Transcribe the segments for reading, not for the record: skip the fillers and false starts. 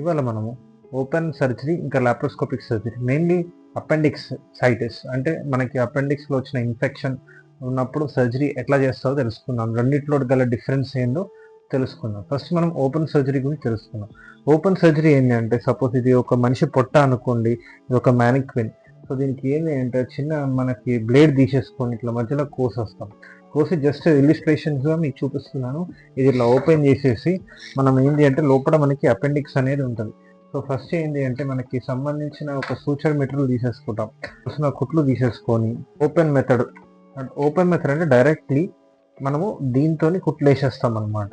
ఇవాళ మనము open surgery ఇంకా లాప్రోస్కోపిక్ సర్జరీ, మెయిన్లీ అపెండిక్స్ సైటిస్ అంటే మనకి అపెండిక్స్లో వచ్చిన ఇన్ఫెక్షన్ ఉన్నప్పుడు సర్జరీ ఎట్లా చేస్తారో తెలుసుకుందాం. రెండిట్లో గల డిఫరెన్స్ ఏందో తెలుసుకుందాం. ఫస్ట్ మనం ఓపెన్ సర్జరీ గురించి తెలుసుకుందాం. ఓపెన్ సర్జరీ ఏంటి అంటే, సపోజ్ ఇది ఒక మనిషి పొట్ట అనుకోండి, ఇది ఒక మ్యానిక్విన్. సో దీనికి ఏంటి అంటే చిన్న మనకి బ్లేడ్ తీసేసుకొని ఇట్లా మధ్యలో కోసేస్తాం. కోసి జస్ట్ ఇల్లుస్ట్రేషన్స్గా మీకు చూపిస్తున్నాను. ఇది ఇట్లా ఓపెన్ చేసేసి మనం ఏంటి అంటే లోపల మనకి అపెండిక్స్ అనేది ఉంటుంది. సో ఫస్ట్ ఏంటి అంటే మనకి సంబంధించిన ఒక సూచర్ మెటీరియల్ తీసేసుకుంటాం. కుట్లు తీసేసుకొని ఓపెన్ మెథడ్ అంటే డైరెక్ట్లీ మనము దీంతో కుట్లు వేసేస్తాం అన్నమాట.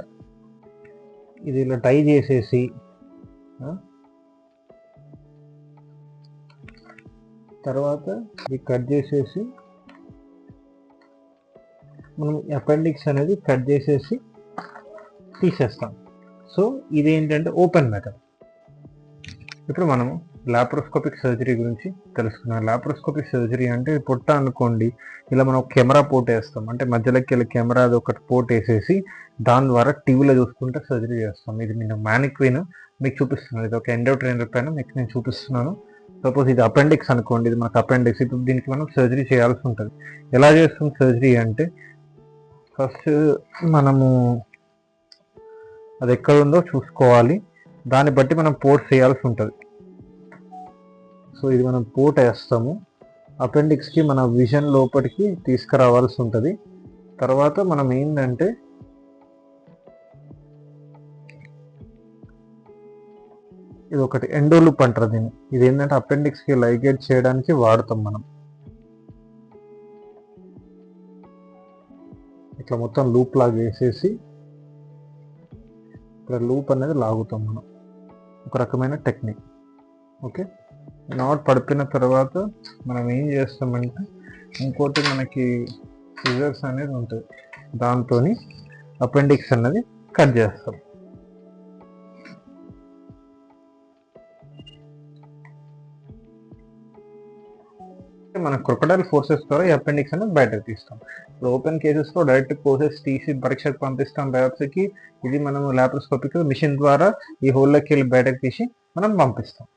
ఇది ఇలా టై చేసేసి తర్వాత ఇది కట్ చేసేసి మనం అపెండిక్స్ అనేది కట్ చేసేసి తీసేస్తాం. సో ఇదేంటంటే ఓపెన్ మెథడ్. ఇప్పుడు మనము లాప్రోస్కోపిక్ సర్జరీ గురించి తెలుసుకున్నాం. లాప్రోస్కోపిక్ సర్జరీ అంటే పొట్ట అనుకోండి, ఇలా మనం కెమెరా పోర్ట్ వేస్తాం. అంటే మధ్యలోకి వెళ్ళి కెమెరా అది ఒకటి పోర్ట్ వేసేసి దాని ద్వారా టీవీలో చూసుకుంటే సర్జరీ చేస్తాం. ఇది నేను మ్యానిక్విన్ మీకు చూపిస్తున్నాను. ఇది ఒక ఎండోట్రైనర్ పైన మీకు నేను చూపిస్తున్నాను. సపోజ్ ఇది అపెండిక్స్ అనుకోండి, ఇది మనకు అపెండిక్స్. ఇప్పుడు దీనికి మనం సర్జరీ చేయాల్సి ఉంటుంది. ఎలా చేస్తుంది సర్జరీ అంటే, ఫస్ట్ మనము అది ఎక్కడ ఉందో చూసుకోవాలి. దాన్ని బట్టి మనం పోర్ట్ చేయాల్సి ఉంటుంది. సో ఇది మనం పోర్ట్ వేస్తాము. అపెండిక్స్కి మన విజన్ లోపలికి తీసుకురావాల్సి ఉంటుంది. తర్వాత మనం ఏంటంటే ఇది ఒకటి ఎండోలూప్ అంటారు దీన్ని. ఇది ఏంటంటే అపెండిక్స్కి లైగేట్ చేయడానికి వాడతాం మనం. ఇట్లా మొత్తం లూప్ లాగా వేసేసి ఇక్కడ లూప్ అనేది లాగుతాం మనం. ఒక రకమైన టెక్నిక్. ఓకే, నాట్ పడిపోయిన తర్వాత మనం ఏం చేస్తామంటే ఇంకోటి మనకి సిజర్స్ అనేది ఉంటుంది, దాంతో అపెండిక్స్ అనేది కట్ చేస్తాం. మన క్రొకడైల్ ఫోర్సెస్ ద్వారా ఈ అపెండిక్స్ అనేది బయటకు తీస్తాం. ఇప్పుడు ఓపెన్ కేసెస్లో డైరెక్ట్ కోసెస్ తీసి పరీక్షకు పంపిస్తాం బయాప్సీకి. ఇది మనం లాప్రోస్కోపిక్ మిషన్ ద్వారా ఈ హోల్లోకి వెళ్ళి బయటకు తీసి మనం పంపిస్తాం.